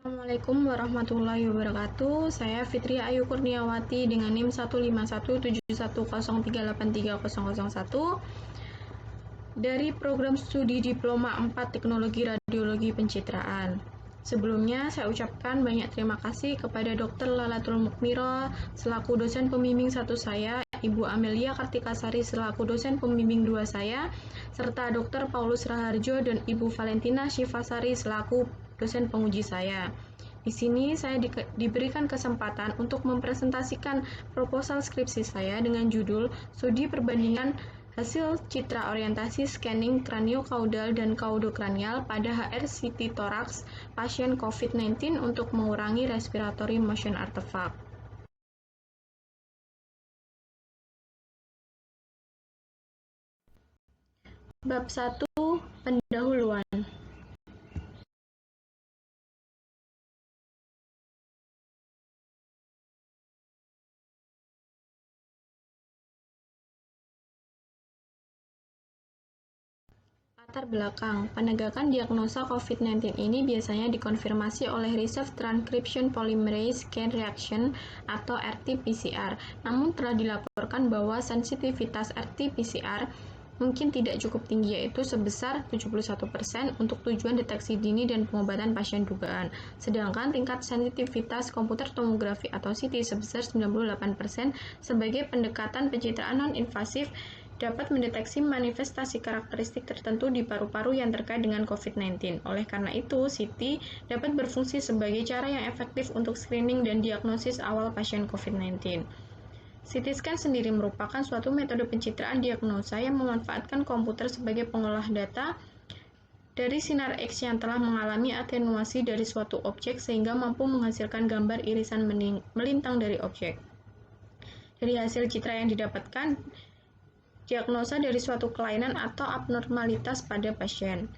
Assalamualaikum warahmatullahi wabarakatuh. Saya Fitri Ayu Kurniawati dengan NIM 1517103830001 dari Program Studi Diploma 4 Teknologi Radiologi Pencitraan. Sebelumnya, saya ucapkan banyak terima kasih kepada Dr. Lalatul Mukmiro selaku dosen pembimbing 1 saya, Ibu Amelia Kartikasari selaku dosen pembimbing 2 saya, serta Dr. Paulus Raharjo dan Ibu Valentina Shifasari selaku dosen penguji saya. Di sini saya diberikan kesempatan untuk mempresentasikan proposal skripsi saya dengan judul Studi Perbandingan Hasil Citra Orientasi Scanning Kraniokaudal dan Kaudokranial pada HR-CT Toraks pasien COVID-19 untuk mengurangi respiratory motion artifact. Bab 1. Pendahuluan. Latar belakang, penegakan diagnosa COVID-19 ini biasanya dikonfirmasi oleh Reverse Transcription Polymerase Chain Reaction atau RT-PCR. Namun telah dilaporkan bahwa sensitivitas RT-PCR mungkin tidak cukup tinggi, yaitu sebesar 71% untuk tujuan deteksi dini dan pengobatan pasien dugaan. Sedangkan tingkat sensitivitas komputer tomografi atau CT sebesar 98% sebagai pendekatan pencitraan non-invasif dapat mendeteksi manifestasi karakteristik tertentu di paru-paru yang terkait dengan COVID-19. Oleh karena itu, CT dapat berfungsi sebagai cara yang efektif untuk screening dan diagnosis awal pasien COVID-19. CT scan sendiri merupakan suatu metode pencitraan diagnosa yang memanfaatkan komputer sebagai pengolah data dari sinar X yang telah mengalami atenuasi dari suatu objek sehingga mampu menghasilkan gambar irisan melintang dari objek. Dari hasil citra yang didapatkan, diagnosa dari suatu kelainan atau abnormalitas pada pasien.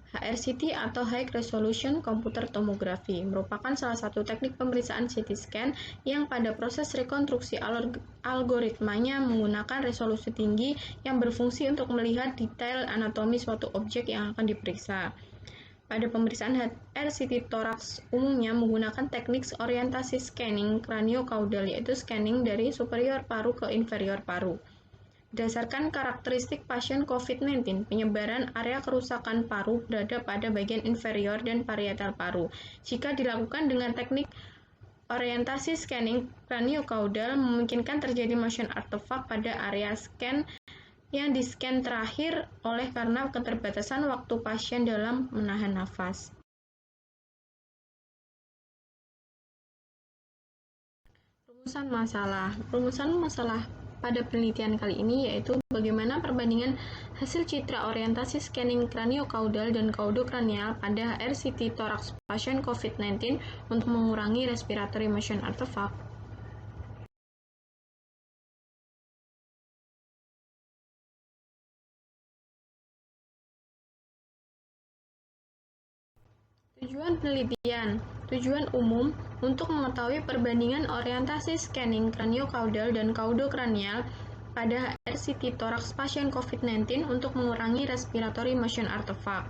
HR-CT atau High Resolution Computer Tomography merupakan salah satu teknik pemeriksaan CT scan yang pada proses rekonstruksi algoritmanya menggunakan resolusi tinggi yang berfungsi untuk melihat detail anatomi suatu objek yang akan diperiksa. Pada pemeriksaan HR-CT toraks umumnya menggunakan teknik orientasi scanning kraniokaudal, yaitu scanning dari superior paru ke inferior paru. Berdasarkan karakteristik pasien COVID-19, penyebaran area kerusakan paru berada pada bagian inferior dan parietal paru. Jika dilakukan dengan teknik orientasi scanning kraniokaudal, memungkinkan terjadi motion artifact pada area scan yang di-scan terakhir oleh karena keterbatasan waktu pasien dalam menahan nafas. Rumusan masalah pada penelitian kali ini yaitu bagaimana perbandingan hasil citra orientasi scanning kraniokaudal dan kaudokranial pada HR-CT toraks pasien COVID-19 untuk mengurangi respiratory motion artifact. Tujuan penelitian. Tujuan umum untuk mengetahui perbandingan orientasi scanning kraniokaudal dan kaudokranial pada HR-CT toraks pasien COVID-19 untuk mengurangi respiratory motion artifact.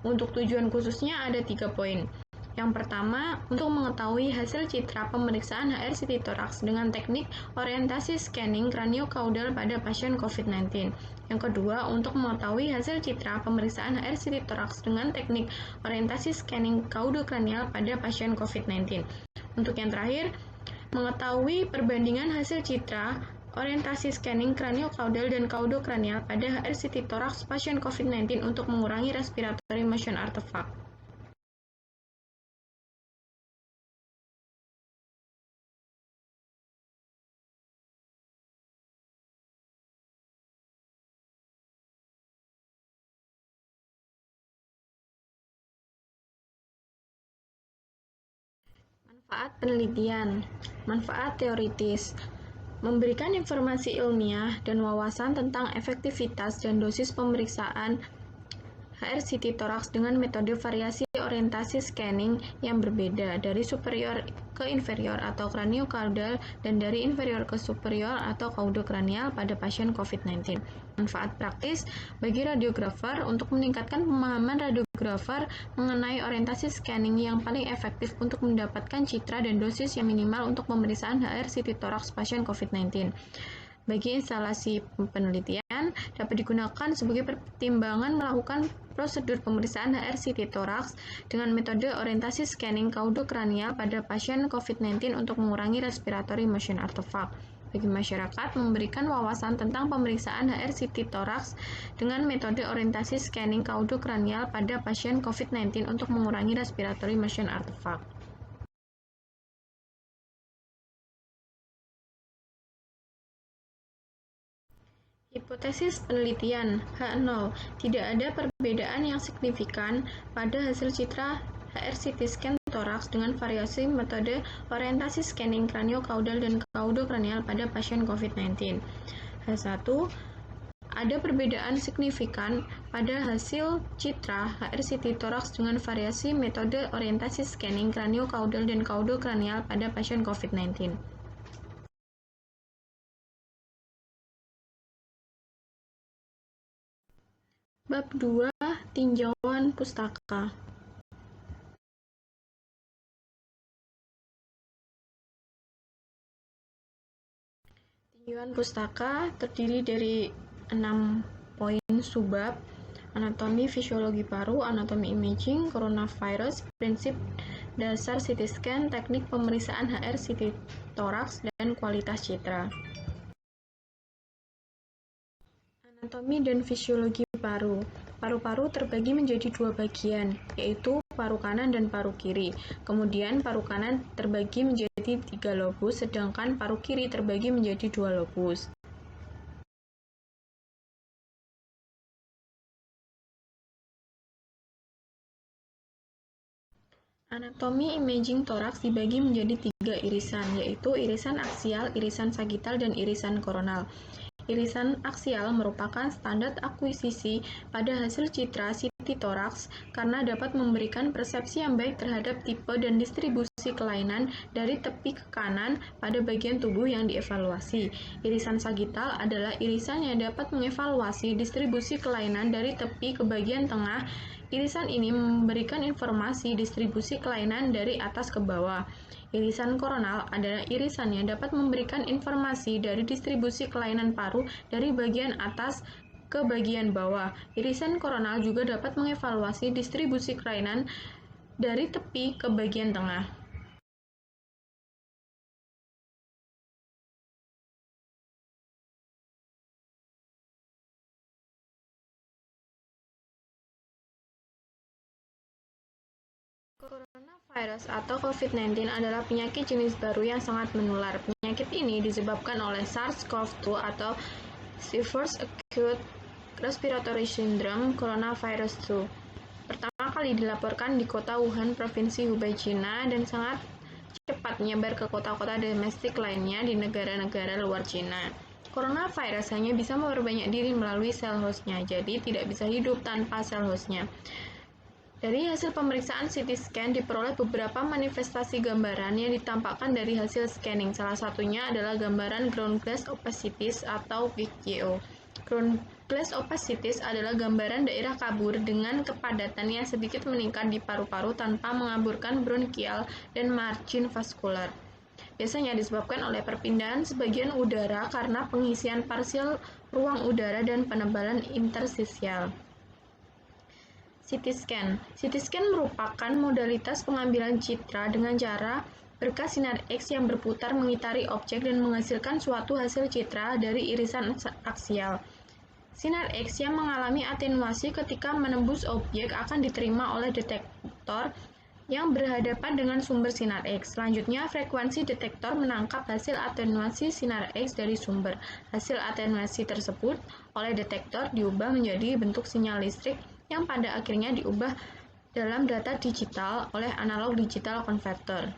Untuk tujuan khususnya ada 3 poin. Yang pertama, untuk mengetahui hasil citra pemeriksaan HR-CT toraks dengan teknik orientasi scanning kraniokaudal pada pasien COVID-19. Yang kedua, untuk mengetahui hasil citra pemeriksaan HR-CT toraks dengan teknik orientasi scanning kaudokranial pada pasien COVID-19. Untuk yang terakhir, mengetahui perbandingan hasil citra orientasi scanning kraniokaudal dan kaudokranial pada HR-CT toraks pasien COVID-19 untuk mengurangi respiratory motion artifact. Manfaat penelitian. Manfaat teoritis. Memberikan informasi ilmiah dan wawasan tentang efektivitas dan dosis pemeriksaan HR-CT toraks dengan metode variasi orientasi scanning yang berbeda dari superior ke inferior atau kraniokaudal dan dari inferior ke superior atau kaudokranial pada pasien COVID-19. Manfaat praktis bagi radiografer untuk meningkatkan pemahaman radiografer mengenai orientasi scanning yang paling efektif untuk mendapatkan citra dan dosis yang minimal untuk pemeriksaan HR CT thorax pasien COVID-19. Bagi instalasi penelitian, dapat digunakan sebagai pertimbangan melakukan prosedur pemeriksaan HR CT thorax dengan metode orientasi scanning kaudokranial pada pasien COVID-19 untuk mengurangi respiratory motion artifact. Bagi masyarakat, memberikan wawasan tentang pemeriksaan HR CT thorax dengan metode orientasi scanning kaudokranial pada pasien COVID-19 untuk mengurangi respiratory motion artifact. Hipotesis penelitian H0. Tidak ada perbedaan yang signifikan pada hasil citra HR CT scan toraks dengan variasi metode orientasi scanning kraniokaudal dan kaudokranial pada pasien COVID-19. H1. Ada perbedaan signifikan pada hasil citra HR CT toraks dengan variasi metode orientasi scanning kraniokaudal dan kaudokranial pada pasien COVID-19. Bab 2. Tinjauan pustaka. Tinjauan pustaka terdiri dari 6 poin subbab: anatomi fisiologi paru, anatomi imaging, coronavirus, prinsip dasar CT scan, teknik pemeriksaan HR CT thorax, dan kualitas citra. Anatomi dan fisiologi paru. Paru-paru terbagi menjadi dua bagian, yaitu paru kanan dan paru kiri. Kemudian paru kanan terbagi menjadi 3 lobus, sedangkan paru kiri terbagi menjadi 2 lobus. Anatomi imaging toraks dibagi menjadi 3 irisan, yaitu irisan aksial, irisan sagital, dan irisan koronal. Irisan aksial merupakan standar akuisisi pada hasil citra CT thorax karena dapat memberikan persepsi yang baik terhadap tipe dan distribusi kelainan dari tepi ke kanan pada bagian tubuh yang dievaluasi. Irisan sagital adalah irisan yang dapat mengevaluasi distribusi kelainan dari tepi ke bagian tengah. Irisan ini memberikan informasi distribusi kelainan dari atas ke bawah. Irisan koronal adalah irisan yang dapat memberikan informasi dari distribusi kelainan paru dari bagian atas ke bagian bawah. Irisan koronal juga dapat mengevaluasi distribusi kelainan dari tepi ke bagian tengah. Coronavirus atau COVID-19 adalah penyakit jenis baru yang sangat menular. Penyakit ini disebabkan oleh SARS-CoV-2 atau Severe Acute Respiratory Syndrome Coronavirus 2. Pertama kali dilaporkan di kota Wuhan, Provinsi Hubei, China, dan sangat cepat menyebar ke kota-kota domestik lainnya di negara-negara luar China. Coronavirus hanya bisa memperbanyak diri melalui sel hostnya, jadi tidak bisa hidup tanpa sel hostnya. Dari hasil pemeriksaan CT scan diperoleh beberapa manifestasi gambaran yang ditampakkan dari hasil scanning. Salah satunya adalah gambaran ground glass opacities atau GGO. Ground glass opacities adalah gambaran daerah kabur dengan kepadatan yang sedikit meningkat di paru-paru tanpa mengaburkan bronkial dan margin vaskular. Biasanya disebabkan oleh perpindahan sebagian udara karena pengisian parsial ruang udara dan penebalan interstisial. CT scan. CT scan merupakan modalitas pengambilan citra dengan cara berkas sinar X yang berputar mengitari objek dan menghasilkan suatu hasil citra dari irisan aksial. Sinar X yang mengalami atenuasi ketika menembus objek akan diterima oleh detektor yang berhadapan dengan sumber sinar X. Selanjutnya, frekuensi detektor menangkap hasil atenuasi sinar X dari sumber. Hasil atenuasi tersebut oleh detektor diubah menjadi bentuk sinyal listrik yang pada akhirnya diubah dalam data digital oleh analog digital converter.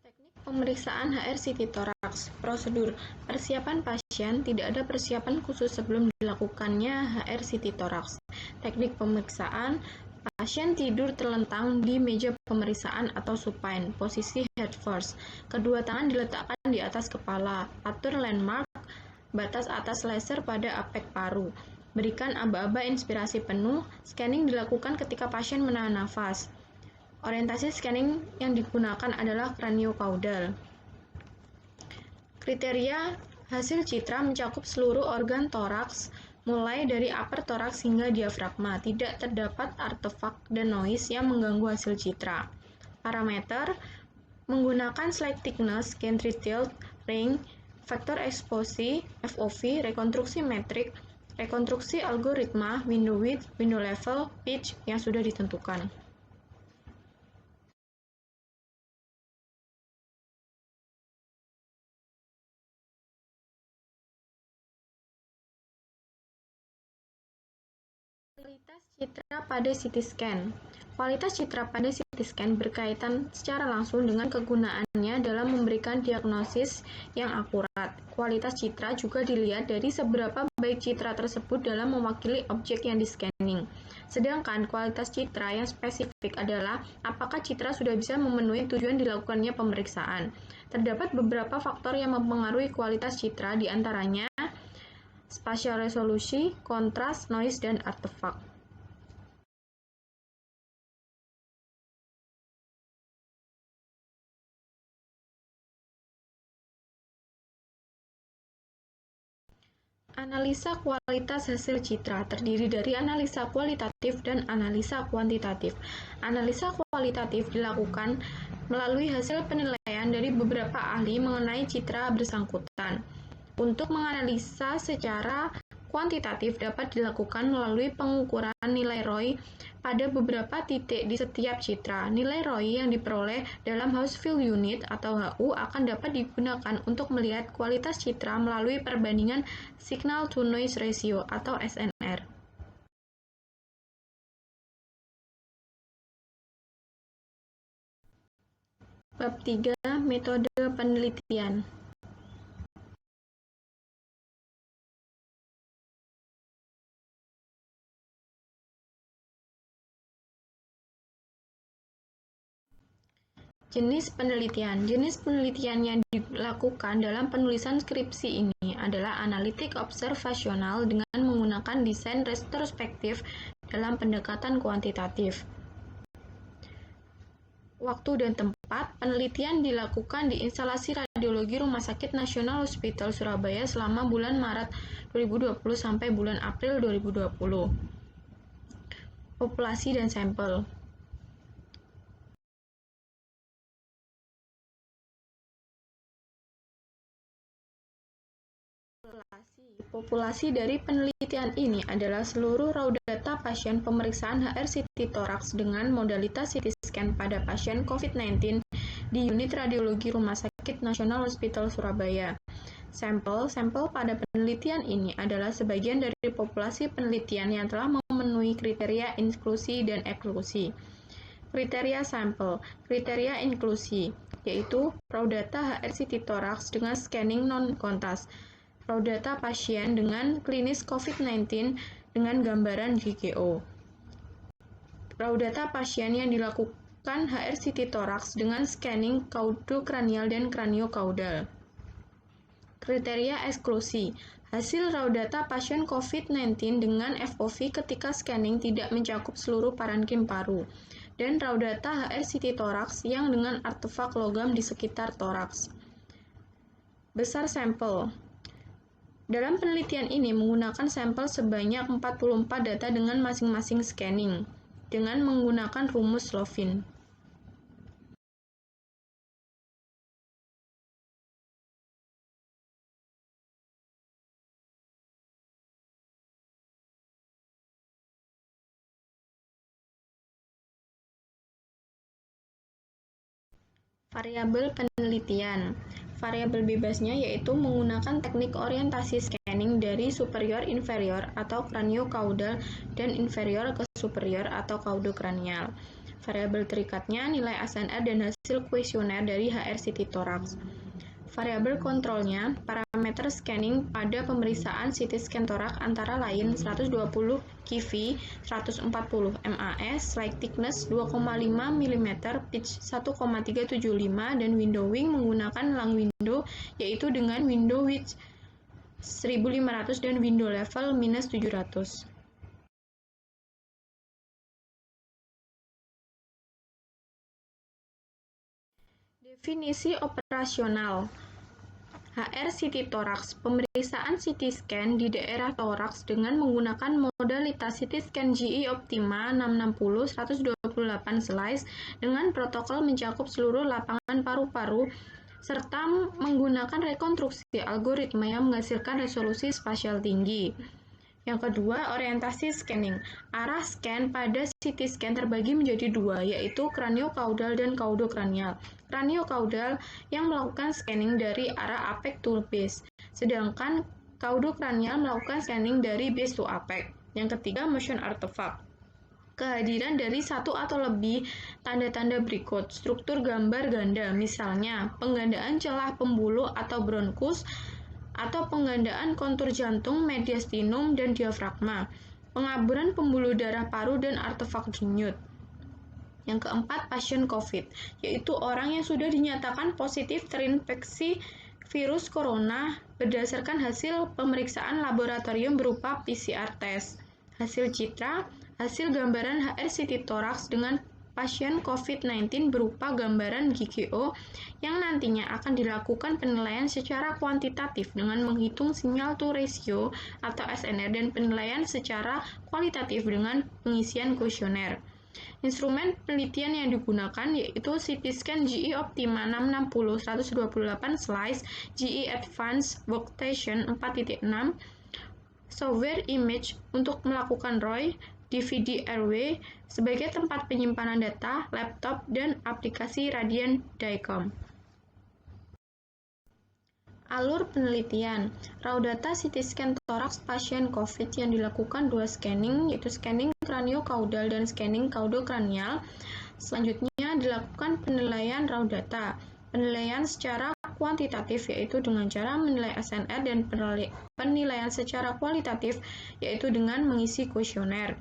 Teknik pemeriksaan HR CT thorax. Prosedur: persiapan pasien pasien, tidak ada persiapan khusus sebelum dilakukannya HR-CT thorax. Teknik pemeriksaan, pasien tidur terlentang di meja pemeriksaan atau supine, posisi head first. Kedua tangan diletakkan di atas kepala. Atur landmark, batas atas laser pada apek paru. Berikan aba-aba inspirasi penuh. Scanning dilakukan ketika pasien menahan nafas. Orientasi scanning yang digunakan adalah craniocaudal. Kriteria hasil citra mencakup seluruh organ toraks, mulai dari upper thorax hingga diafragma. Tidak terdapat artefak dan noise yang mengganggu hasil citra. Parameter menggunakan slide thickness, gantry tilt, ring, faktor eksposi, FOV, rekonstruksi metrik, rekonstruksi algoritma, window width, window level, pitch yang sudah ditentukan. Kualitas citra pada CT scan. Kualitas citra pada CT scan berkaitan secara langsung dengan kegunaannya dalam memberikan diagnosis yang akurat. Kualitas citra juga dilihat dari seberapa baik citra tersebut dalam mewakili objek yang di-scanning. Sedangkan kualitas citra yang spesifik adalah apakah citra sudah bisa memenuhi tujuan dilakukannya pemeriksaan. Terdapat beberapa faktor yang mempengaruhi kualitas citra, diantaranya spatial resolusi, kontras, noise, dan artefak. Analisa kualitas hasil citra terdiri dari analisa kualitatif dan analisa kuantitatif. Analisa kualitatif dilakukan melalui hasil penilaian dari beberapa ahli mengenai citra bersangkutan. Untuk menganalisa secara kuantitatif dapat dilakukan melalui pengukuran nilai ROI pada beberapa titik di setiap citra. Nilai ROI yang diperoleh dalam House Field Unit atau HU akan dapat digunakan untuk melihat kualitas citra melalui perbandingan Signal to Noise Ratio atau SNR. Bab 3. Metode penelitian. Jenis penelitian. Jenis penelitian yang dilakukan dalam penulisan skripsi ini adalah analitik observasional dengan menggunakan desain retrospektif dalam pendekatan kuantitatif. Waktu dan tempat penelitian dilakukan di instalasi radiologi Rumah Sakit Nasional Hospital Surabaya selama bulan Maret 2020 sampai bulan April 2020. Populasi dan sampel. Populasi dari penelitian ini adalah seluruh raw data pasien pemeriksaan HR-CT thorax dengan modalitas CT scan pada pasien COVID-19 di unit radiologi Rumah Sakit Nasional Hospital Surabaya. Sampel pada penelitian ini adalah sebagian dari populasi penelitian yang telah memenuhi kriteria inklusi dan eksklusi. Kriteria sampel, kriteria inklusi, yaitu raw data HR-CT thorax dengan scanning non-kontras, raw data pasien dengan klinis COVID-19 dengan gambaran GGO. Raw data pasien yang dilakukan HR-CT thorax dengan scanning caudocranial dan craniocaudal. Kriteria eksklusi. Hasil raw data pasien COVID-19 dengan FOV ketika scanning tidak mencakup seluruh parenkim paru. Dan raw data HR-CT thorax yang dengan artefak logam di sekitar toraks. Besar sampel. Dalam penelitian ini menggunakan sampel sebanyak 44 data dengan masing-masing scanning, dengan menggunakan rumus Slovin. Variabel penelitian. Variabel bebasnya yaitu menggunakan teknik orientasi scanning dari superior inferior atau craniocaudal dan inferior ke superior atau caudocranial. Variabel terikatnya nilai SNR dan hasil kuesioner dari HR-CT thorax. Variabel kontrolnya, parameter scanning pada pemeriksaan CT scan torak antara lain 120 kV, 140 MAS, slide thickness 2,5 mm, pitch 1,375, dan windowing menggunakan lang window, yaitu dengan window width 1500 dan window level minus 700. Definisi operasional. HRCT toraks, pemeriksaan CT scan di daerah toraks dengan menggunakan modalitas CT scan GE Optima 660/128 slice dengan protokol mencakup seluruh lapangan paru-paru serta menggunakan rekonstruksi algoritma yang menghasilkan resolusi spasial tinggi. Yang kedua, orientasi scanning. Arah scan pada CT scan terbagi menjadi dua, yaitu kraniokaudal dan kaudokranial. Kraniokaudal yang melakukan scanning dari arah apex to base, sedangkan kaudokranial melakukan scanning dari base to apex. Yang ketiga, motion artifact. Kehadiran dari satu atau lebih tanda-tanda berikut, struktur gambar ganda, misalnya penggandaan celah pembuluh atau bronkus, atau penggandaan kontur jantung, mediastinum, dan diafragma, pengaburan pembuluh darah paru, dan artefak denyut. Yang keempat, pasien COVID, yaitu orang yang sudah dinyatakan positif terinfeksi virus corona berdasarkan hasil pemeriksaan laboratorium berupa PCR test. Hasil citra, hasil gambaran HRCT toraks dengan pasien COVID-19 berupa gambaran GGO yang nantinya akan dilakukan penilaian secara kuantitatif dengan menghitung signal to ratio atau SNR dan penilaian secara kualitatif dengan pengisian kuesioner. Instrumen penelitian yang digunakan yaitu CT scan GE Optima 660/128 slice, GE Advanced Workstation 4.6, software image untuk melakukan ROI, DVD RW sebagai tempat penyimpanan data, laptop, dan aplikasi Radian Dicom. Alur penelitian. Raw data CT scan toraks pasien COVID yang dilakukan dua scanning, yaitu scanning kraniokaudal dan scanning kaudokranial. Selanjutnya dilakukan penilaian raw data. Penilaian secara kuantitatif yaitu dengan cara menilai SNR dan penilaian secara kualitatif yaitu dengan mengisi kuesioner.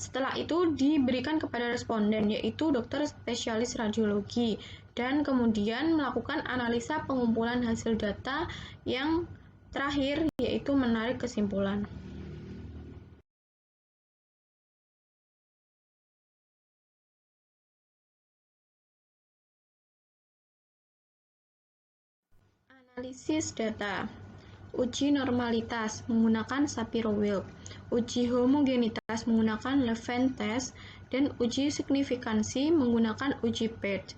Setelah itu diberikan kepada responden yaitu dokter spesialis radiologi dan kemudian melakukan analisa pengumpulan hasil data yang terakhir yaitu menarik kesimpulan. Analisis data. Uji normalitas menggunakan Shapiro-Wilk, uji homogenitas menggunakan Levene test, dan uji signifikansi menggunakan uji Pearce.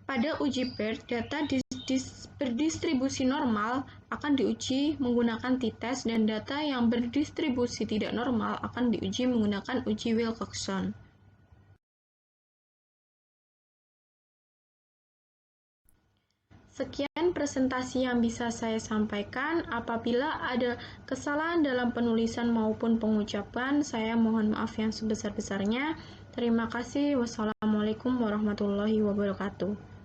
Pada uji Pearce, data berdistribusi normal akan diuji menggunakan t-test dan data yang berdistribusi tidak normal akan diuji menggunakan uji Wilcoxon. Sekian presentasi yang bisa saya sampaikan. Apabila ada kesalahan dalam penulisan maupun pengucapan, saya mohon maaf yang sebesar-besarnya. Terima kasih. Wassalamualaikum warahmatullahi wabarakatuh.